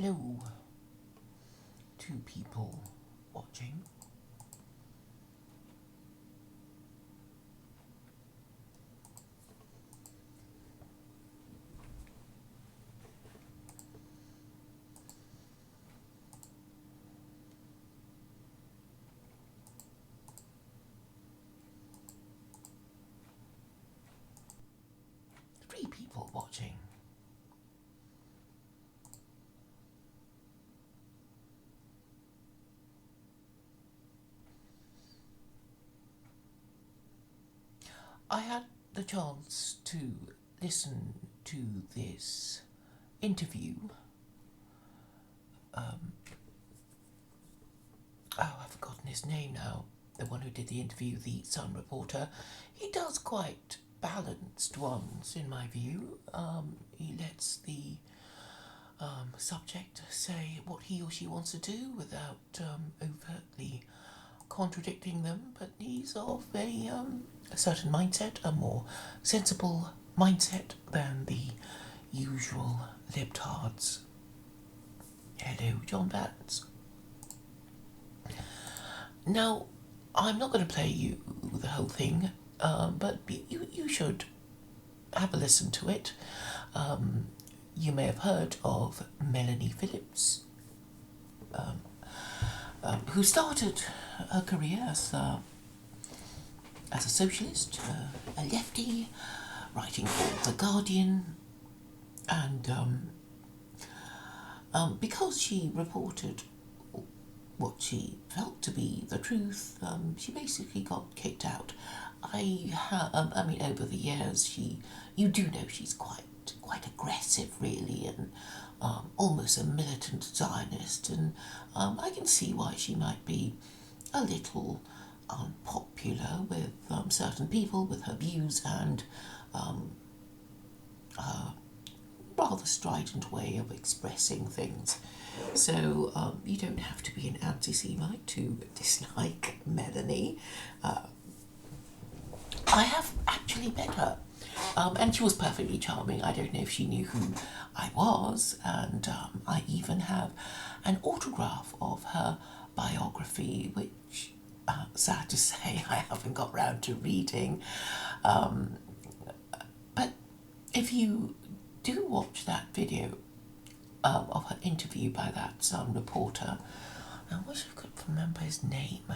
Hello, two people watching. Three people watching. I had the chance to listen to this interview. I've forgotten his name now. The one who did the interview, the Sun reporter. He does quite balanced ones, in my view. He lets the subject say what he or she wants to do without overtly contradicting them, but he's of a certain mindset, a more sensible mindset than the usual libtards. Hello, John Vance. Now, I'm not going to play you the whole thing, but you should have a listen to it. You may have heard of Melanie Phillips, who started her career as a socialist, a lefty, writing for The Guardian, and because she reported what she felt to be the truth, she basically got kicked out. I mean, over the years, you do know she's quite aggressive, really, and almost a militant Zionist, and I can see why she might be a little unpopular with certain people with her views and rather strident way of expressing things. So you don't have to be an anti-Semite to dislike Melanie. I have actually met her, and she was perfectly charming. I don't know if she knew who I was, and I even have an autograph of her biography, which, sad to say, I haven't got round to reading. But if you do watch that video of her interview by that Sun reporter, I wish I could remember his name.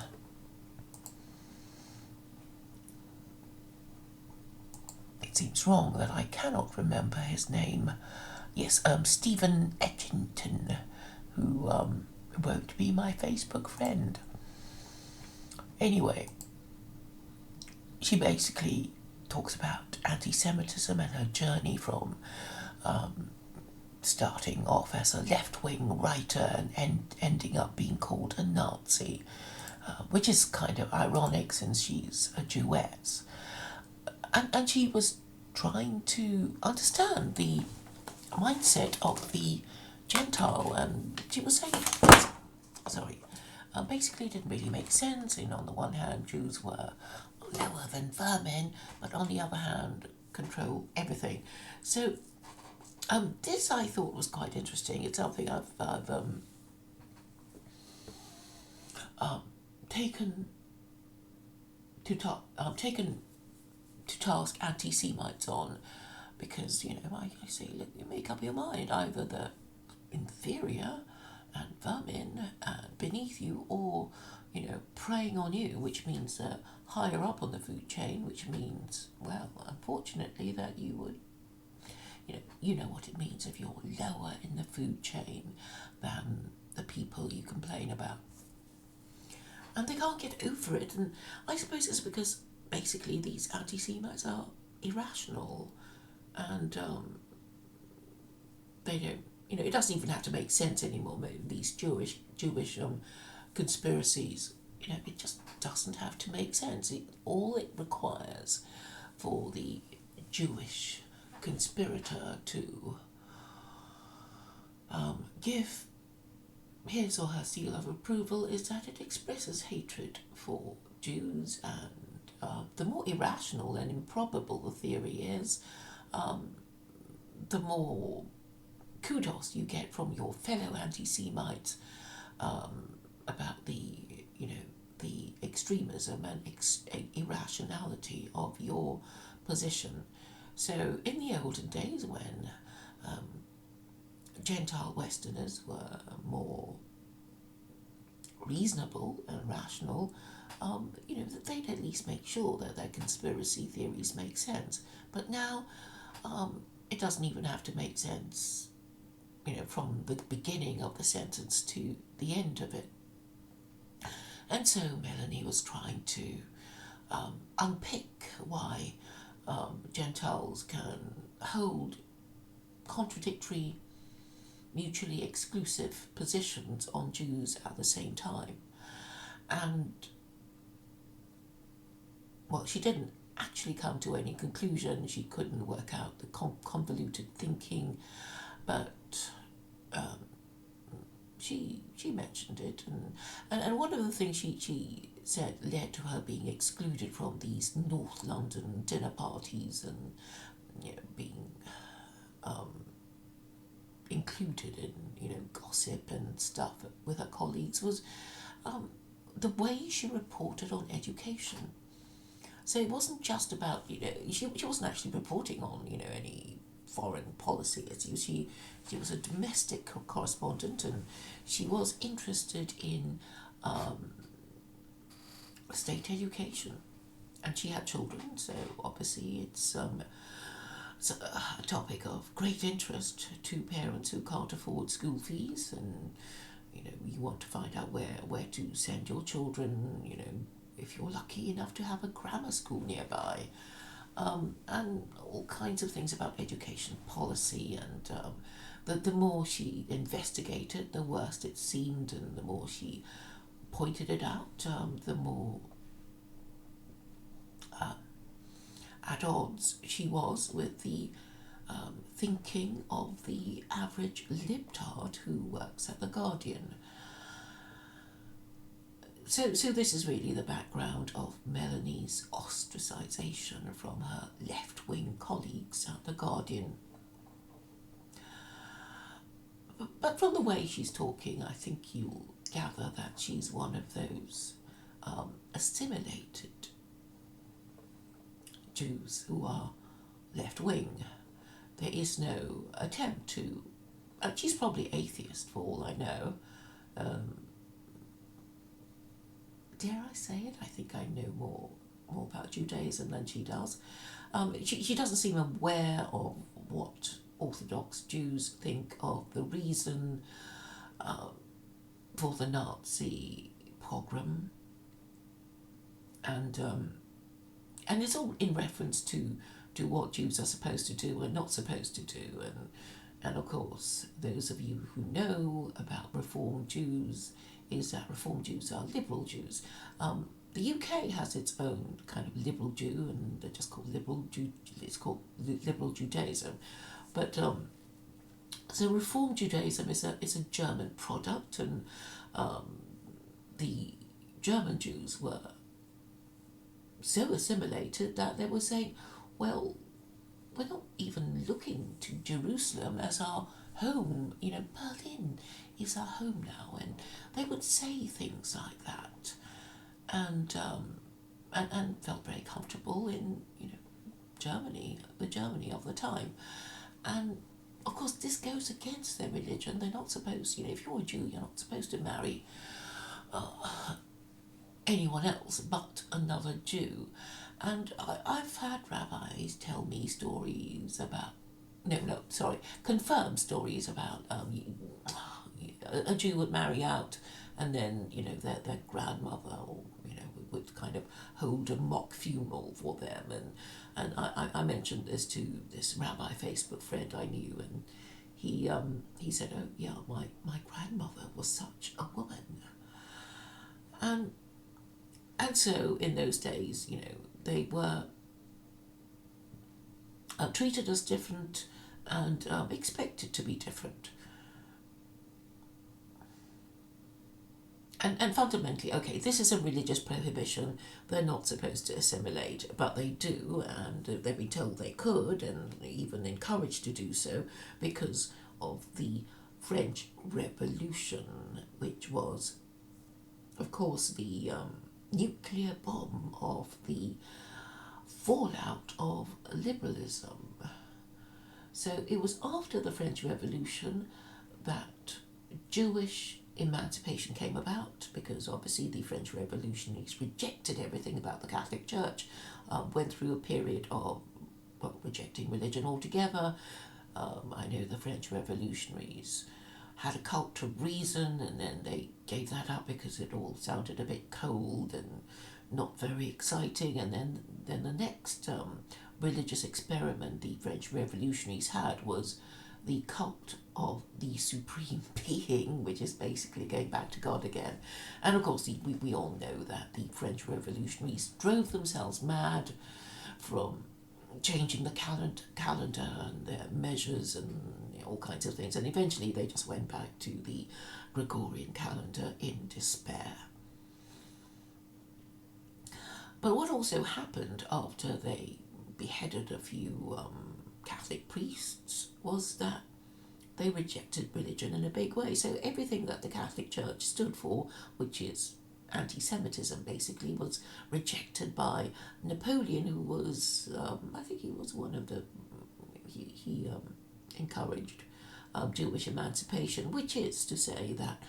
It seems wrong that I cannot remember his name. Yes, Stephen Etchington, who won't be my Facebook friend. Anyway, she basically talks about anti-Semitism and her journey from starting off as a left-wing writer and ending up being called a Nazi, which is kind of ironic since she's a Jewess. And she was trying to understand the mindset of the Gentile, and she was saying, basically it didn't really make sense. And on the one hand, Jews were lower than vermin, but on the other hand, control everything. So this I thought was quite interesting. It's something I've taken to task anti-Semites on, because, you know, I say, look, you make up your mind, either the inferior and vermin beneath you, or, you know, preying on you, which means higher up on the food chain, which means, well, unfortunately, that you would, you know what it means if you're lower in the food chain than the people you complain about. And they can't get over it, and I suppose it's because basically these anti-Semites are irrational, and they don't, you know, it doesn't even have to make sense anymore. These Jewish conspiracies, you know, it just doesn't have to make sense. All it requires for the Jewish conspirator to give his or her seal of approval is that it expresses hatred for Jews, and the more irrational and improbable the theory is, the more kudos you get from your fellow anti-Semites about the, the extremism and irrationality of your position. So in the olden days, when Gentile Westerners were more reasonable and rational, that they'd at least make sure that their conspiracy theories make sense. But now, it doesn't even have to make sense, from the beginning of the sentence to the end of it. And so Melanie was trying to unpick why Gentiles can hold contradictory, mutually exclusive positions on Jews at the same time. And, well, she didn't actually come to any conclusion. She couldn't work out the convoluted thinking, but she mentioned it, and one of the things she said led to her being excluded from these North London dinner parties and being included in gossip and stuff with her colleagues was the way she reported on education. So it wasn't just about she wasn't actually reporting on any foreign policy issues. She was a domestic correspondent, and she was interested in state education, and she had children, so obviously it's a topic of great interest to parents who can't afford school fees, and you want to find out where to send your children, if you're lucky enough to have a grammar school nearby. And all kinds of things about education policy, and the more she investigated, the worse it seemed, and the more she pointed it out, the more at odds she was with the thinking of the average libtard who works at The Guardian. So this is really the background of Melanie's ostracisation from her left-wing colleagues at The Guardian. But from the way she's talking, I think you'll gather that she's one of those assimilated Jews who are left-wing. There is no attempt to... she's probably atheist for all I know. Dare I say it? I think I know more about Judaism than she does. She doesn't seem aware of what Orthodox Jews think of the reason for the Nazi pogrom, and it's all in reference to what Jews are supposed to do and not supposed to do, and of course those of you who know about Reformed Jews is that Reformed Jews are liberal Jews. The UK has its own kind of liberal Jew, and they're just called it's called liberal Judaism. But so Reformed Judaism is a German product, and the German Jews were so assimilated that they were saying, well, we're not even looking to Jerusalem as our home. Berlin is our home now, and they would say things like that, and felt very comfortable in Germany, the Germany of the time, and of course this goes against their religion. They're not supposed, if you're a Jew, you're not supposed to marry anyone else but another Jew, and I've had rabbis tell me stories about. Confirmed stories about a Jew would marry out, and then their grandmother would kind of hold a mock funeral for them, and I mentioned this to this rabbi Facebook friend I knew, and he said, oh yeah, my grandmother was such a woman, and so in those days they were treated as different and expected to be different. And fundamentally, okay, this is a religious prohibition. They're not supposed to assimilate, but they do, and they've been told they could, and even encouraged to do so, because of the French Revolution, which was, of course, the nuclear bomb of the fallout of liberalism. So it was after the French Revolution that Jewish emancipation came about, because obviously the French revolutionaries rejected everything about the Catholic Church, went through a period of rejecting religion altogether. I know the French revolutionaries had a cult to reason, and then they gave that up because it all sounded a bit cold and not very exciting. And then the next religious experiment the French revolutionaries had was the cult of the supreme being, which is basically going back to God again. And of course, we all know that the French revolutionaries drove themselves mad from changing the calendar and their measures and all kinds of things. And eventually they just went back to the Gregorian calendar in despair. But what also happened after they beheaded a few Catholic priests was that they rejected religion in a big way. So everything that the Catholic Church stood for, which is anti-Semitism basically, was rejected by Napoleon, who was, I think he was one of the, he encouraged Jewish emancipation, which is to say that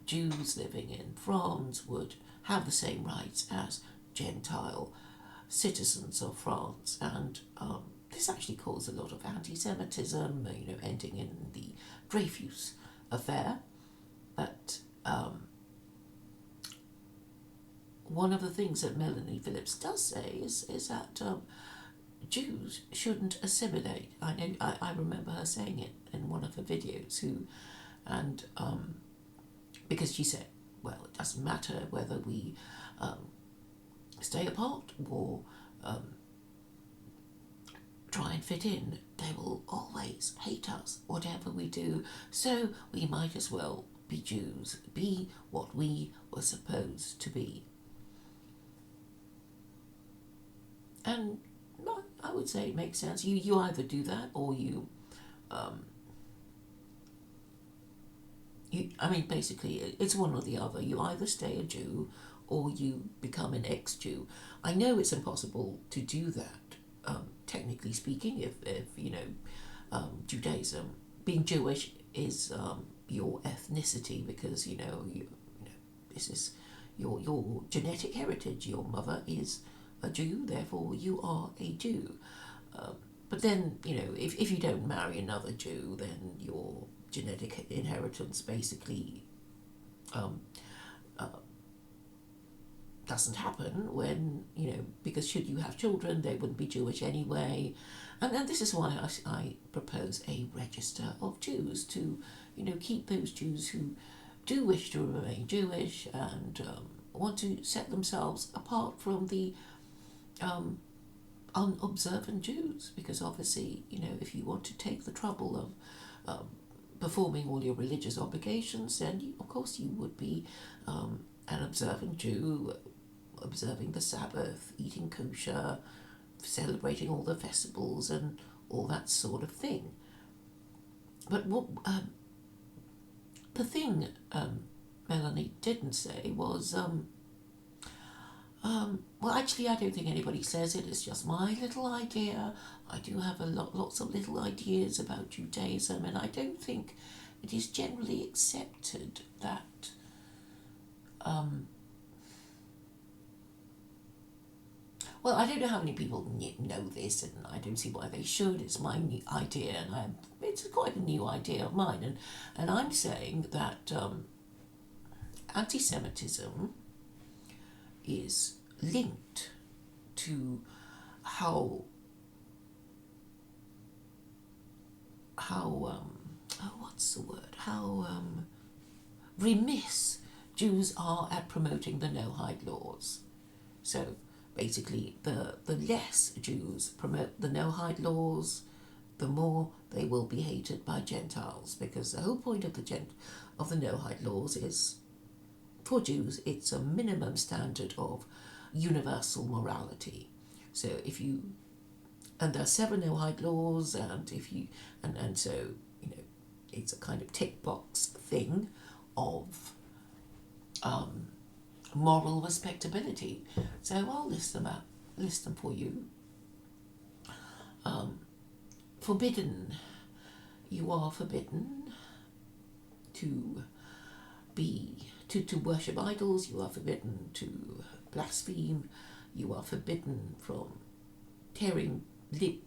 Jews living in France would have the same rights as Gentile citizens of France. And this actually caused a lot of anti-Semitism, ending in the Dreyfus affair. But one of the things that Melanie Phillips does say is that Jews shouldn't assimilate. I remember her saying it in one of her videos. Because she said, well, it doesn't matter whether we stay apart or try and fit in, they will always hate us, whatever we do, so we might as well be Jews, be what we were supposed to be. And I would say it makes sense. You either do that or basically it's one or the other. You either stay a Jew or you become an ex-Jew. I know it's impossible to do that, technically speaking, if Judaism, being Jewish is your ethnicity, because this is your genetic heritage. Your mother is a Jew, therefore you are a Jew. But then, if you don't marry another Jew, then your genetic inheritance basically doesn't happen when, because should you have children, they wouldn't be Jewish anyway. And this is why I propose a register of Jews to, keep those Jews who do wish to remain Jewish and want to set themselves apart from the unobservant Jews. Because obviously, if you want to take the trouble of performing all your religious obligations, then of course you would be an observant Jew, observing the Sabbath, eating kosher, celebrating all the festivals and all that sort of thing. But what the thing Melanie didn't say was, well, actually, I don't think anybody says it. It's just my little idea. I do have lots of little ideas about Judaism, and I don't think it is generally accepted that well, I don't know how many people know this, and I don't see why they should. It's my new idea, and it's quite a new idea of mine. And I'm saying that anti-Semitism is linked to how remiss Jews are at promoting the Nohide laws. So basically, the less Jews promote the Nohide laws, the more they will be hated by Gentiles, because the whole point of the Nohide laws is, for Jews, it's a minimum standard of universal morality. So and there are 7 Nohide laws, and so it's a kind of tick box thing of moral respectability. So I'll list them for you. Forbidden. You are forbidden to worship idols. You are forbidden to blaspheme. You are forbidden from tearing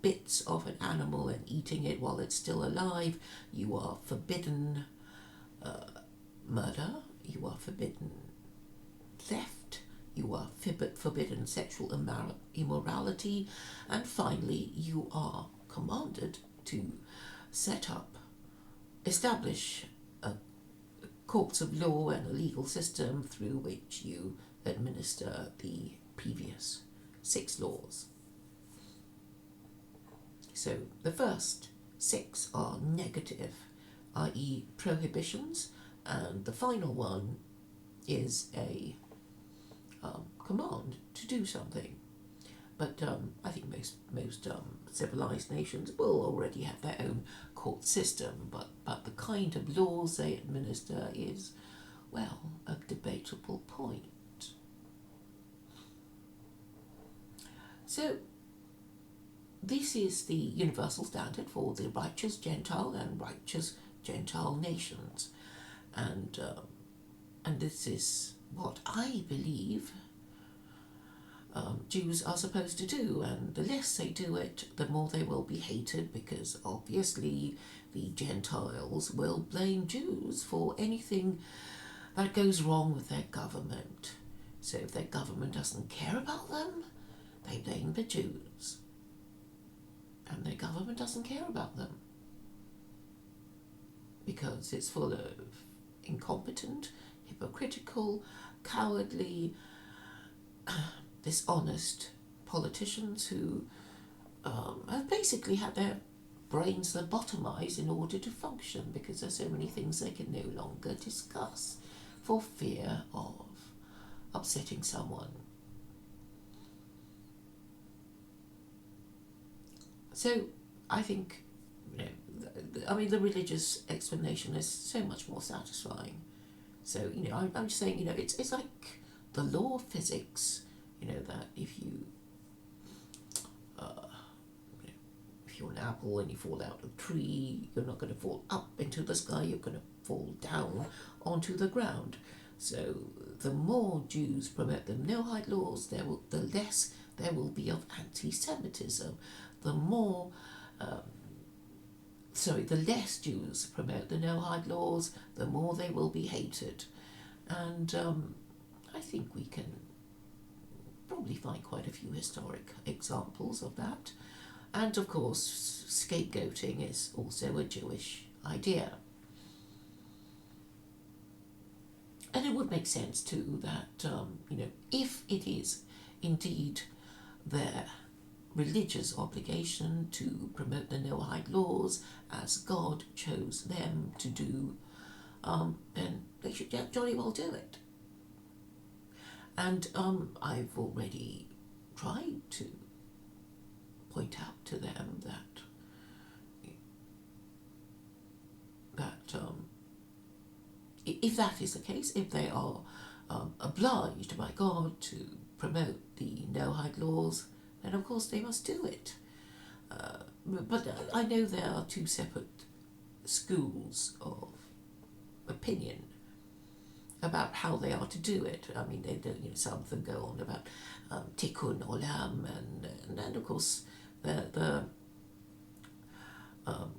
bits of an animal and eating it while it's still alive. You are forbidden murder. You are forbidden theft. You are forbidden sexual immorality. And finally, you are commanded to establish courts of law and a legal system through which you administer the previous 6 laws. So the first 6 are negative, i.e. prohibitions, and the final one is a command to do something. But I think most civilized nations will already have their own court system, but the kind of laws they administer is, well, a debatable point. So this is the universal standard for the righteous Gentile and righteous Gentile nations, and this is what I believe Jews are supposed to do, and the less they do it, the more they will be hated, because obviously the Gentiles will blame Jews for anything that goes wrong with their government. So if their government doesn't care about them, they blame the Jews. And their government doesn't care about them because it's full of incompetent, hypocritical, cowardly, dishonest politicians who have basically had their brains lobotomized in order to function, because there's so many things they can no longer discuss for fear of upsetting someone. So I think, the religious explanation is so much more satisfying. So, I'm just saying, it's like the law of physics, that if you're an apple and you fall out of a tree, you're not going to fall up into the sky, you're going to fall down onto the ground. So the more Jews promote the Nohide laws, the less there will be of antisemitism. The less Jews promote the Nohide laws, the more they will be hated. And I think we can probably find quite a few historic examples of that. And of course, scapegoating is also a Jewish idea. And it would make sense too that, if it is indeed their religious obligation to promote the Noahide laws as God chose them to do, then they should jolly well do it. And I've already tried to point out to them that if that is the case, if they are obliged by God to promote the Noahide laws, then of course they must do it. But I know there are 2 separate schools of opinion about how they are to do it. I mean, some of them go on about tikkun olam, and of course they're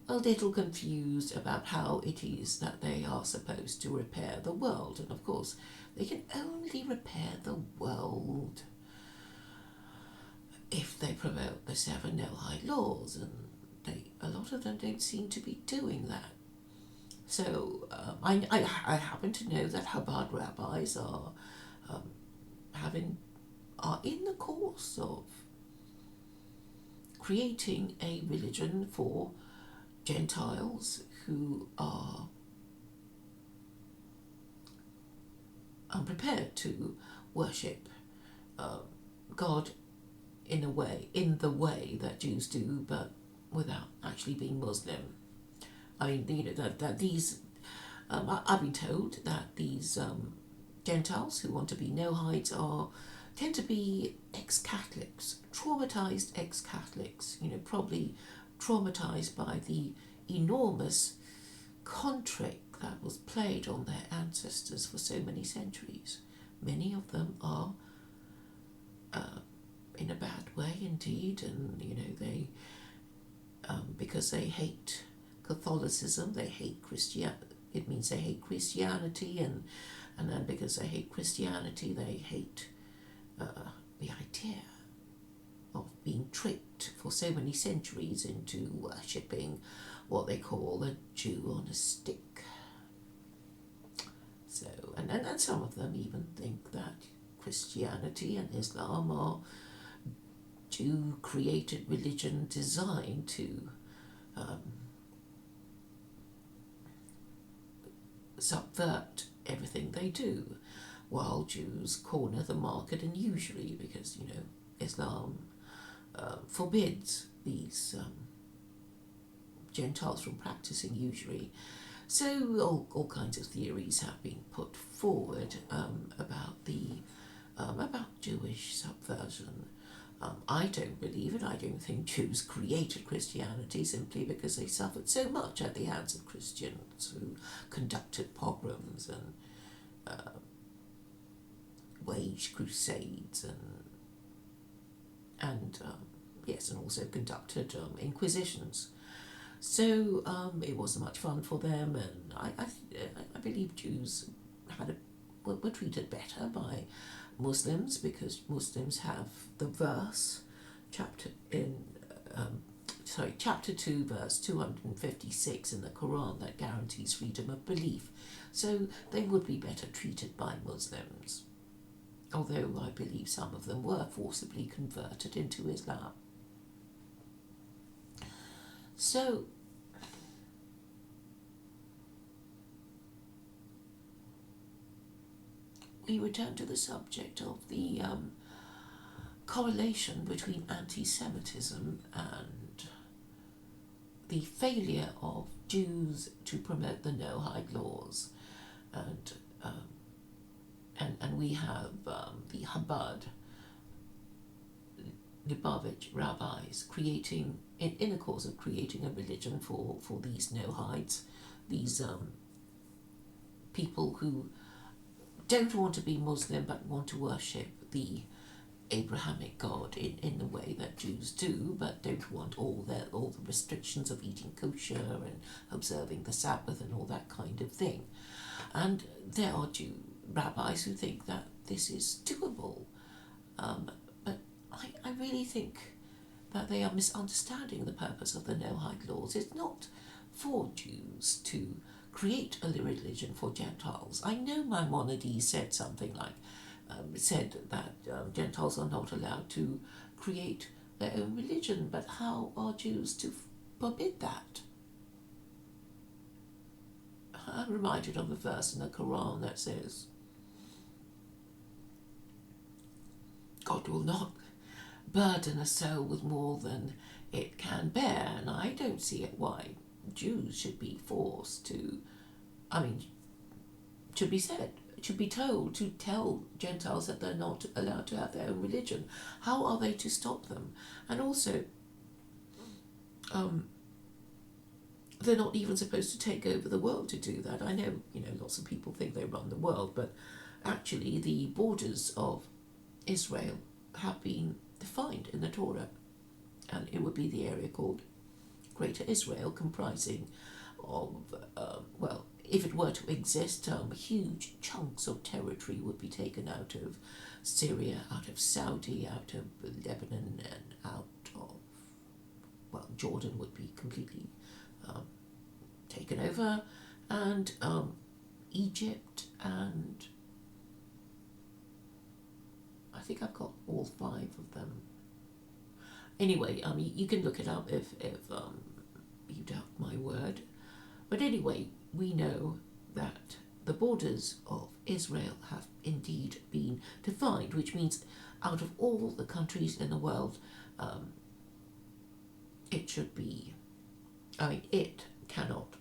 a little confused about how it is that they are supposed to repair the world. And of course, they can only repair the world if they promote the 7 Noahide laws, and a lot of them don't seem to be doing that. So I happen to know that Chabad rabbis are in the course of creating a religion for Gentiles who are unprepared to worship God in the way that Jews do, but without actually being Muslim. I mean, that these, I've been told that these Gentiles who want to be Nohides tend to be ex-Catholics, traumatized ex-Catholics, probably traumatized by the enormous contrick that was played on their ancestors for so many centuries. Many of them are in a bad way indeed, and they because they hate Catholicism, they hate Christianity. It means they hate Christianity, and then because they hate Christianity, they hate the idea of being tricked for so many centuries into worshipping what they call a Jew on a stick. So, and some of them even think that Christianity and Islam are Jew-created religion designed to subvert everything they do, while Jews corner the market and usury because, Islam forbids these Gentiles from practicing usury. So all kinds of theories have been put forward about Jewish subversion. I don't believe it. I don't think Jews created Christianity simply because they suffered so much at the hands of Christians who conducted pogroms and waged crusades and also conducted inquisitions. So it wasn't much fun for them, and I believe Jews were treated better by Muslims because Muslims have the verse, chapter 2, verse 256 in the Quran that guarantees freedom of belief. So they would be better treated by Muslims, although I believe some of them were forcibly converted into Islam. So we return to the subject of the correlation between anti-Semitism and the failure of Jews to promote the Nohide laws, and we have the Chabad Lubavitch rabbis creating, in the course of creating a religion for these Nohides, these people who don't want to be Muslim but want to worship the Abrahamic God in the way that Jews do, but don't want all the restrictions of eating kosher and observing the Sabbath and all that kind of thing. And there are Jew rabbis who think that this is doable, but I really think that they are misunderstanding the purpose of the Nohide laws. It's not for Jews to create a religion for Gentiles. I know Maimonides said something like, said that Gentiles are not allowed to create their own religion, but how are Jews to forbid that? I'm reminded of a verse in the Quran that says, God will not burden a soul with more than it can bear, and I don't see it why Jews should be forced to, should be told to tell Gentiles that they're not allowed to have their own religion. How are they to stop them? And also, they're not even supposed to take over the world to do that. I know, lots of people think they run the world, but actually the borders of Israel have been defined in the Torah, and it would be the area called Greater Israel, comprising of, if it were to exist, huge chunks of territory would be taken out of Syria, out of Saudi, out of Lebanon, and out of, Jordan would be completely taken over, and Egypt, and I think I've got all 5 of them. Anyway, you can look it up if you doubt my word. But anyway, we know that the borders of Israel have indeed been defined, which means out of all the countries in the world, it should be, it cannot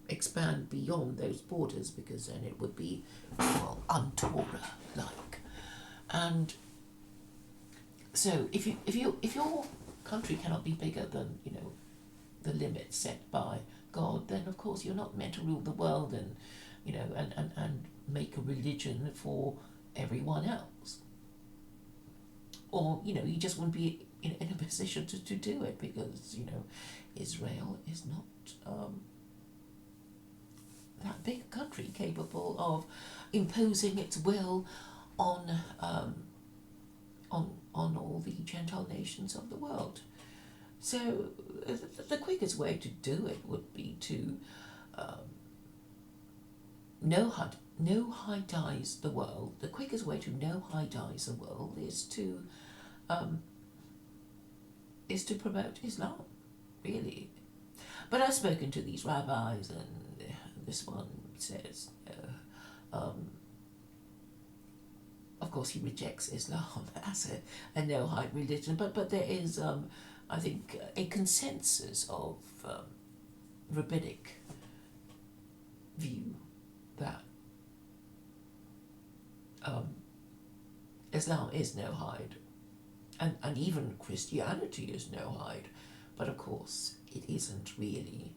expand beyond those borders, because then it would be, well, un-Torah-like. And so if your country cannot be bigger than, the limits set by God, then of course you're not meant to rule the world and, and make a religion for everyone else. Or, you just wouldn't be in a position to do it, because, Israel is not that big a country capable of imposing its will on all the Gentile nations of the world. So the quickest way to do it would be to Nohidize the world. The quickest way to Nohidize the world is to promote Islam, really. But I've spoken to these rabbis, and this one says, of course, he rejects Islam as a Nohide religion, but there is, I think, a consensus of rabbinic view that Islam is Nohide, and even Christianity is Nohide, but of course it isn't really.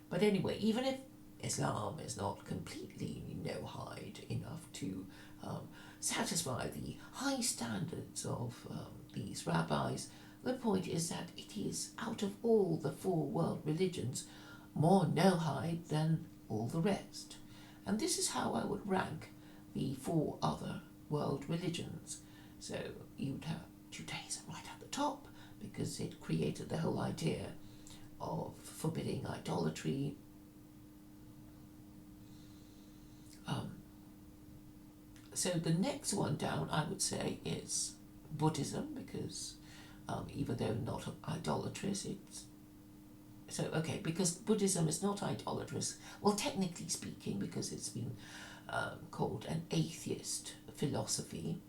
But anyway, even if Islam is not completely Nohide enough to satisfy the high standards of these rabbis, the point is that it is, out of all the four world religions, more Nohide than all the rest. And this is how I would rank the four other world religions. So you'd have Judaism right at the top, because it created the whole idea of forbidding idolatry. So the next one down, I would say, is Buddhism, because even though not idolatrous, because Buddhism is not idolatrous, well, technically speaking, because it's been called an atheist philosophy,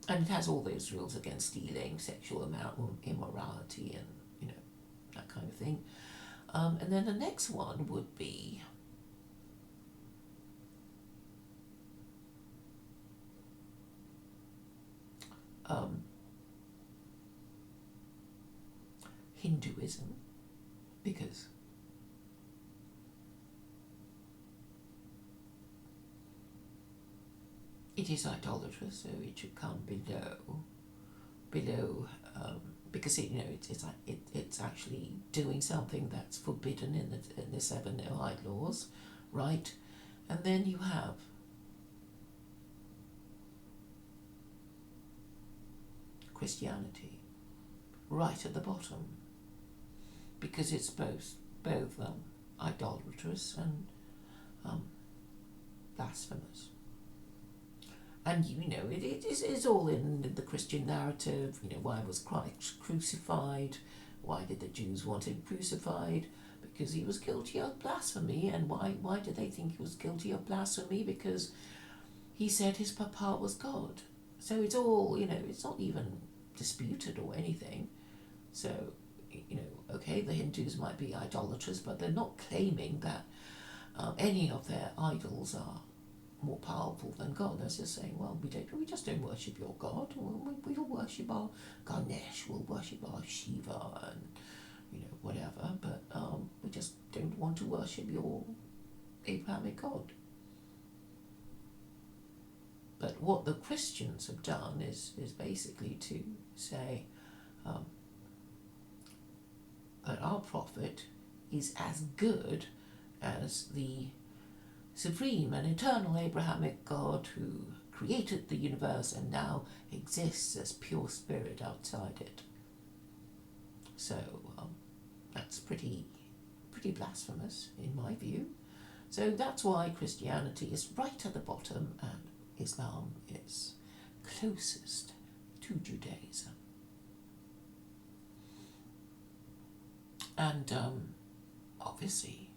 and it has all those rules against stealing, sexual immorality, and that kind of thing. And then the next one would be Hinduism, because it is idolatrous, so it should come below, because it's actually doing something that's forbidden in the seven Nohide laws, right? And then you have Christianity, right at the bottom, because it's both idolatrous and blasphemous. And it's all in the Christian narrative. Why was Christ crucified? Why did the Jews want him crucified? Because he was guilty of blasphemy. And why did they think he was guilty of blasphemy? Because he said his papa was God. So it's all, it's not even disputed or anything. So, okay, the Hindus might be idolatrous, but they're not claiming that any of their idols are more powerful than God. They're just saying, well, we just don't worship your God. We'll worship our Ganesh, we'll worship our Shiva, and whatever. But we just don't want to worship your Abrahamic God. But what the Christians have done is basically to say that our prophet is as good as the supreme and eternal Abrahamic God who created the universe and now exists as pure spirit outside it. So that's pretty blasphemous in my view. So that's why Christianity is right at the bottom and Islam is closest to Judaism. And obviously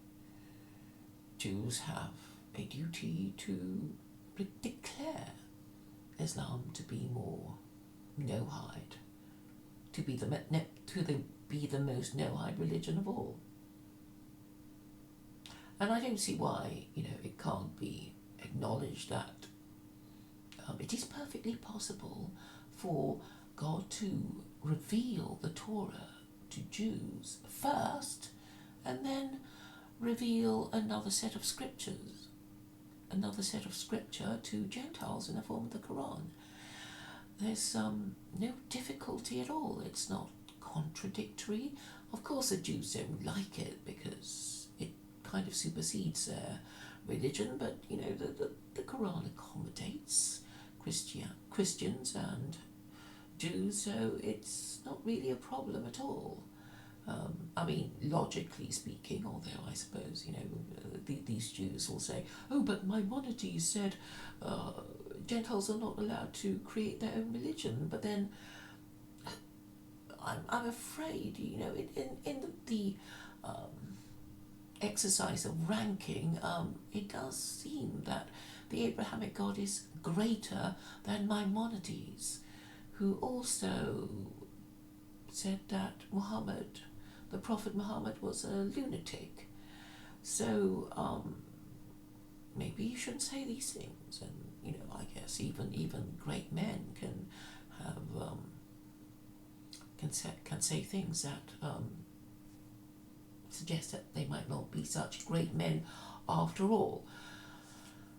Jews have a duty to declare Islam to be more Nohide, to be the be the most Nohide religion of all. And I don't see why, it can't be acknowledged that it is perfectly possible for God to reveal the Torah to Jews first and then reveal another set of scripture to Gentiles in the form of the Quran. There's no difficulty at all. It's not contradictory. Of course the Jews don't like it because it kind of supersedes their religion, but the Quran accommodates Christians and Jews, so it's not really a problem at all. Logically speaking, although I suppose, these Jews will say, oh, but Maimonides said Gentiles are not allowed to create their own religion. But then I'm afraid, in the exercise of ranking, it does seem that the Abrahamic God is greater than Maimonides, who also said that the Prophet Muhammad, was a lunatic. So maybe you shouldn't say these things. And I guess even great men can have can say things that suggest that they might not be such great men after all.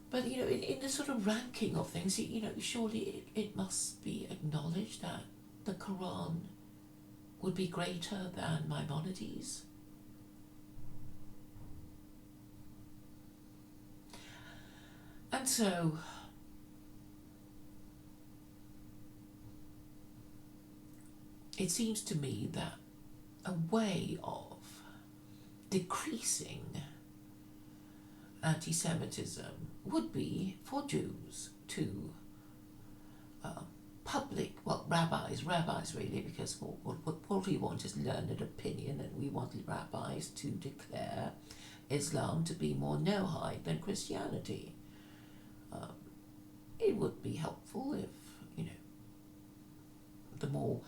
But in the sort of ranking of things, surely it must be acknowledged that the Quran would be greater than Maimonides. And so it seems to me that a way of decreasing anti-Semitism would be for Jews to rabbis really, because what we want is learned opinion, and we want rabbis to declare Islam to be more Nohide than Christianity. It would be helpful if, the more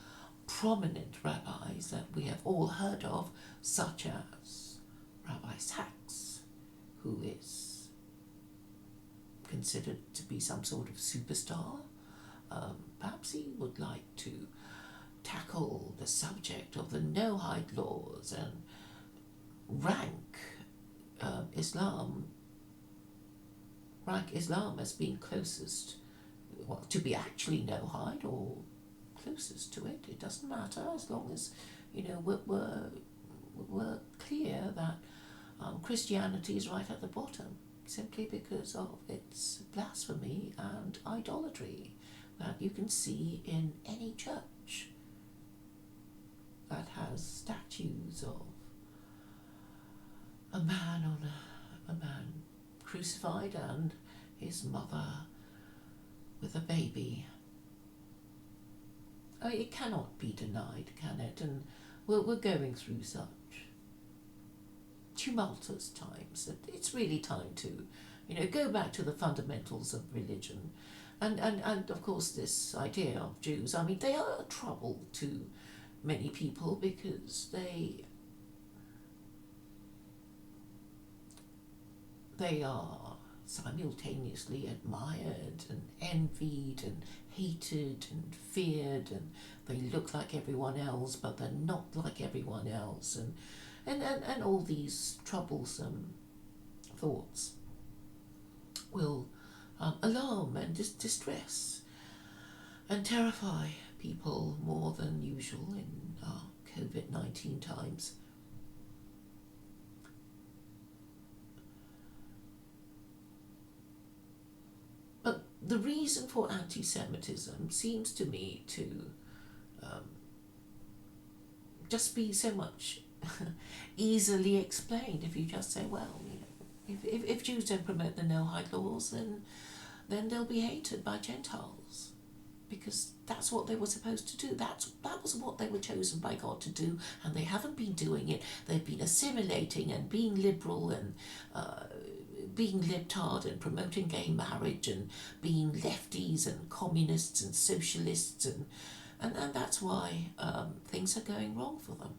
prominent rabbis that we have all heard of, such as Rabbi Sachs, who is considered to be some sort of superstar, perhaps he would like to tackle the subject of the Nohide laws and rank Islam as being closest, to be actually Nohide or closest to it. It doesn't matter, as long as we're clear that Christianity is right at the bottom, simply because of its blasphemy and idolatry that you can see in any church that has statues of a man crucified and his mother with a baby. It cannot be denied, can it? And we're going through such tumultuous times that it's really time to, go back to the fundamentals of religion. And of course this idea of Jews, they are a trouble to many people because they are simultaneously admired and envied and hated and feared, and they look like everyone else but they're not like everyone else, and all these troublesome thoughts will alarm and distress and terrify people more than usual in COVID-19 times. But the reason for anti-Semitism seems to me to just be so much easily explained if you just say, well, if Jews don't promote the Nohide laws, then they'll be hated by Gentiles, because that's what they were supposed to do. That was what they were chosen by God to do, and they haven't been doing it. They've been assimilating and being liberal and being libtard and promoting gay marriage and being lefties and communists and socialists, and that's why things are going wrong for them.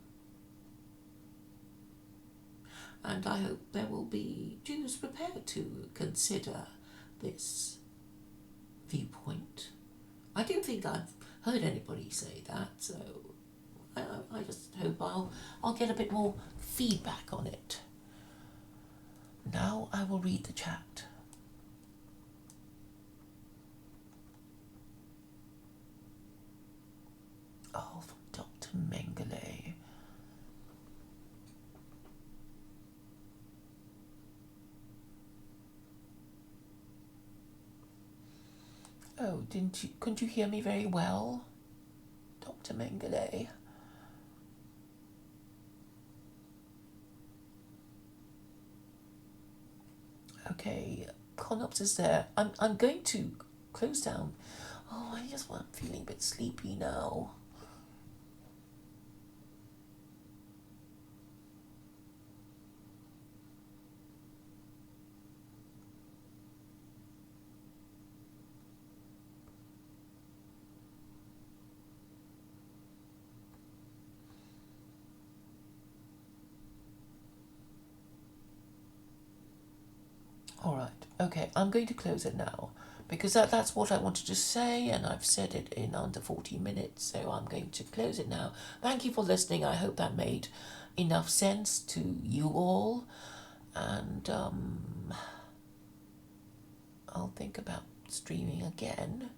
And I hope there will be Jews prepared to consider this viewpoint. I don't think I've heard anybody say that, so I just hope I'll get a bit more feedback on it. Now I will read the chat. Oh, from Dr. Mengele. Oh, couldn't you hear me very well, Dr. Mengele? Okay, Conops is there. I'm going to close down. Oh, I'm feeling a bit sleepy now. All right. Okay, I'm going to close it now because that's what I wanted to say, and I've said it in under 40 minutes, so I'm going to close it now. Thank you for listening. I hope that made enough sense to you all, and I'll think about streaming again